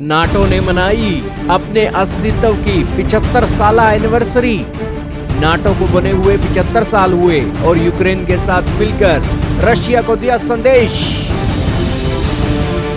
NATO ने मनाई अपने अस्तित्व की 75 साल एनिवर्सरी। नाटो को बने हुए 75 साल हुए और यूक्रेन के साथ मिलकर रशिया को दिया संदेश।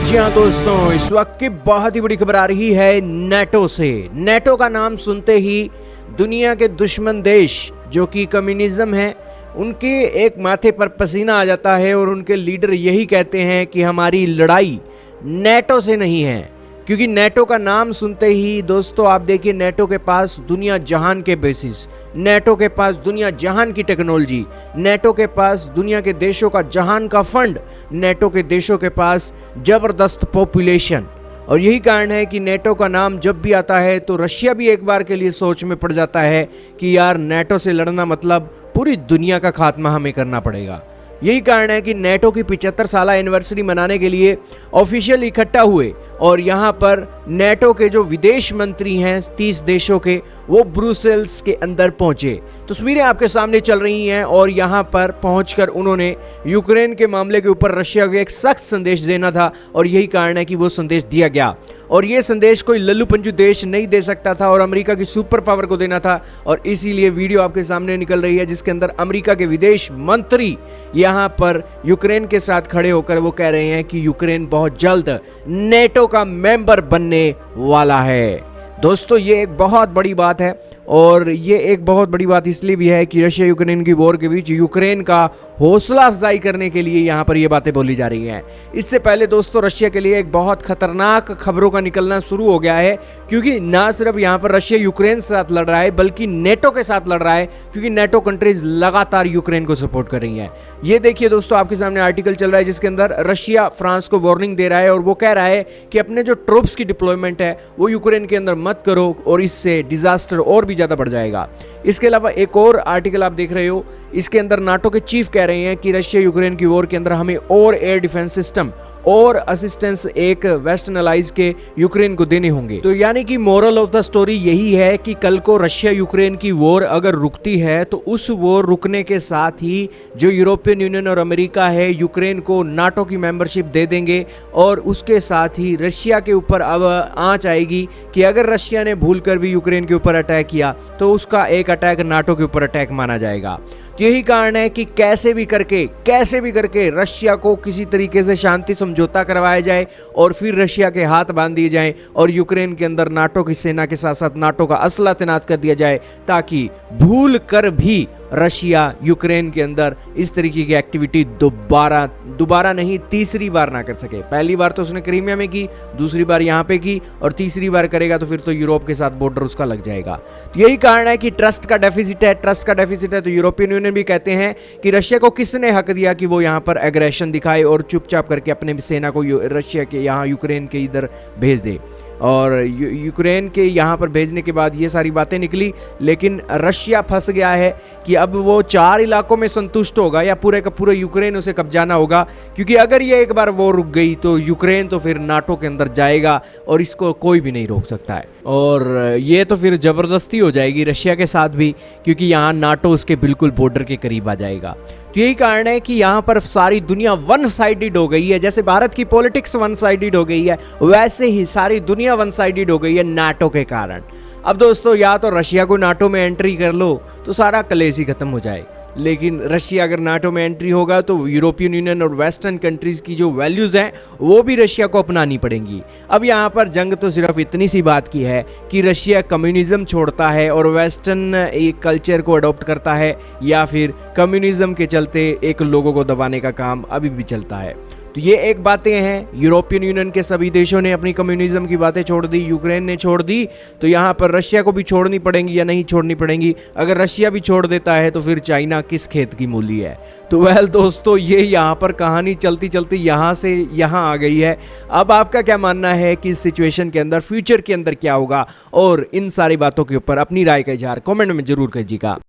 जी हाँ दोस्तों, इस वक्त की बहुत ही बड़ी खबर आ रही है नाटो से। नाटो का नाम सुनते ही दुनिया के दुश्मन देश जो कि कम्युनिज्म है, उनके एक माथे पर पसीना आ जाता है और उनके लीडर यही कहते हैं कि हमारी लड़ाई नाटो से नहीं है। क्योंकि नाटो का नाम सुनते ही दोस्तों आप देखिए, नाटो के पास दुनिया जहान के बेसिस, नाटो के पास दुनिया जहान की टेक्नोलॉजी, नाटो के पास दुनिया के देशों का जहान का फंड, नाटो के देशों के पास जबरदस्त पॉपुलेशन। और यही कारण है कि नाटो का नाम जब भी आता है तो रशिया भी एक बार के लिए सोच में पड़ जाता है कि यार नाटो से लड़ना मतलब पूरी दुनिया का खात्मा हमें करना पड़ेगा। यही कारण है कि नाटो की 75 साल एनिवर्सरी मनाने के लिए ऑफिशियल इकट्ठा हुए और यहाँ पर नाटो के जो विदेश मंत्री हैं 30 देशों के, वो ब्रुसेल्स के अंदर पहुंचे। तस्वीरें आपके सामने चल रही हैं और यहाँ पर पहुंचकर उन्होंने यूक्रेन के मामले के ऊपर रशिया को एक सख्त संदेश देना था और यही कारण है कि वो संदेश दिया गया। और ये संदेश कोई लल्लू पंजू देश नहीं दे सकता था और अमेरिका की सुपर पावर को देना था। और इसीलिए वीडियो आपके सामने निकल रही है जिसके अंदर अमेरिका के विदेश मंत्री यहाँ पर यूक्रेन के साथ खड़े होकर वो कह रहे हैं कि यूक्रेन बहुत जल्द नाटो का मेंबर बनने वाला है। दोस्तों ये एक बहुत बड़ी बात है और ये एक बहुत बड़ी बात इसलिए भी है कि रशिया यूक्रेन की वॉर के बीच यूक्रेन का हौसला अफजाई करने के लिए यहाँ पर ये बातें बोली जा रही हैं। इससे पहले दोस्तों रशिया के लिए एक बहुत खतरनाक खबरों का निकलना शुरू हो गया है, क्योंकि ना सिर्फ यहाँ पर रशिया यूक्रेन के साथ लड़ रहा है बल्कि नाटो के साथ लड़ रहा है, क्योंकि नाटो कंट्रीज लगातार यूक्रेन को सपोर्ट कर रही हैं। ये देखिए दोस्तों, आपके सामने आर्टिकल चल रहा है जिसके अंदर रशिया फ्रांस को वार्निंग दे रहा है और वो कह रहा है कि अपने जो ट्रूप्स की डिप्लॉयमेंट है वो यूक्रेन के अंदर मत करो और इससे डिजास्टर और भी ज्यादा बढ़ जाएगा। इसके अलावा एक और आर्टिकल आप देख रहे हो, इसके अंदर नाटो के चीफ कह रहे हैं कि रशिया यूक्रेन की वॉर के अंदर हमें और एयर डिफेंस सिस्टम और असिस्टेंस एक वेस्टर्न अलाइज के यूक्रेन को देने होंगे। तो यानी कि मोरल ऑफ द स्टोरी यही है कि कल को रशिया यूक्रेन की वॉर अगर रुकती है तो उस वॉर रुकने के साथ ही जो यूरोपियन यूनियन और अमेरिका है यूक्रेन को नाटो की मेंबरशिप दे देंगे। और उसके साथ ही रशिया के ऊपर अब आंच आएगी कि अगर रशिया ने भूलकर भी यूक्रेन के ऊपर अटैक किया तो उसका एक अटैक नाटो के ऊपर अटैक माना जाएगा। तो यही कारण है कि कैसे भी करके रशिया को किसी तरीके से शांति समझौता करवाया जाए और फिर रशिया के हाथ बांध दिए जाएं और यूक्रेन के अंदर नाटो की सेना के साथ साथ नाटो का असला तैनात कर दिया जाए, ताकि भूल कर भी रशिया यूक्रेन के अंदर इस तरीके की एक्टिविटी दोबारा नहीं तीसरी बार ना कर सके। पहली बार तो उसने क्रीमिया में की, दूसरी बार यहाँ पे की और तीसरी बार करेगा तो फिर तो यूरोप के साथ बॉर्डर उसका लग जाएगा। तो यही कारण है कि ट्रस्ट का डेफिसिट है। तो यूरोपियन यूनियन भी कहते हैं कि रशिया को किसने हक दिया कि वो यहाँ पर एग्रेशन दिखाए और चुपचाप करके अपने सेना को रशिया के यहाँ यूक्रेन के इधर भेज दे। और यूक्रेन के यहाँ पर भेजने के बाद ये सारी बातें निकली, लेकिन रशिया फंस गया है कि अब वो 4 इलाकों में संतुष्ट होगा या पूरे का पूरा यूक्रेन उसे कब्जाना होगा। क्योंकि अगर ये एक बार वो रुक गई तो यूक्रेन तो फिर नाटो के अंदर जाएगा और इसको कोई भी नहीं रोक सकता है। और ये तो फिर ज़बरदस्ती हो जाएगी रशिया के साथ भी, क्योंकि यहाँ नाटो उसके बिल्कुल बॉर्डर के करीब आ जाएगा। तो यही कारण है कि यहाँ पर सारी दुनिया वन साइडेड हो गई है। जैसे भारत की पॉलिटिक्स वन साइडेड हो गई है, वैसे ही सारी दुनिया वन साइडेड हो गई है नाटो के कारण। अब दोस्तों या तो रशिया को नाटो में एंट्री कर लो तो सारा कलेश ही खत्म हो जाए, लेकिन रशिया अगर नाटो में एंट्री होगा तो यूरोपियन यूनियन और वेस्टर्न कंट्रीज़ की जो वैल्यूज़ हैं वो भी रशिया को अपनानी पड़ेंगी। अब यहाँ पर जंग तो सिर्फ इतनी सी बात की है कि रशिया कम्युनिज्म छोड़ता है और वेस्टर्न एक कल्चर को अडॉप्ट करता है, या फिर कम्युनिज्म के चलते एक लोगों को दबाने का काम अभी भी चलता है। तो ये एक बातें हैं, यूरोपियन यूनियन के सभी देशों ने अपनी कम्युनिज्म की बातें छोड़ दी, यूक्रेन ने छोड़ दी, तो यहाँ पर रशिया को भी छोड़नी पड़ेंगी या नहीं छोड़नी पड़ेंगी। अगर रशिया भी छोड़ देता है तो फिर चाइना किस खेत की मूली है। तो वेल दोस्तों, ये यहाँ पर कहानी चलती चलती यहाँ से यहाँ आ गई है। अब आपका क्या मानना है कि इस सिचुएशन के अंदर फ्यूचर के अंदर क्या होगा, और इन सारी बातों के ऊपर अपनी राय का इजहार कमेंट में जरूर कीजिएगा।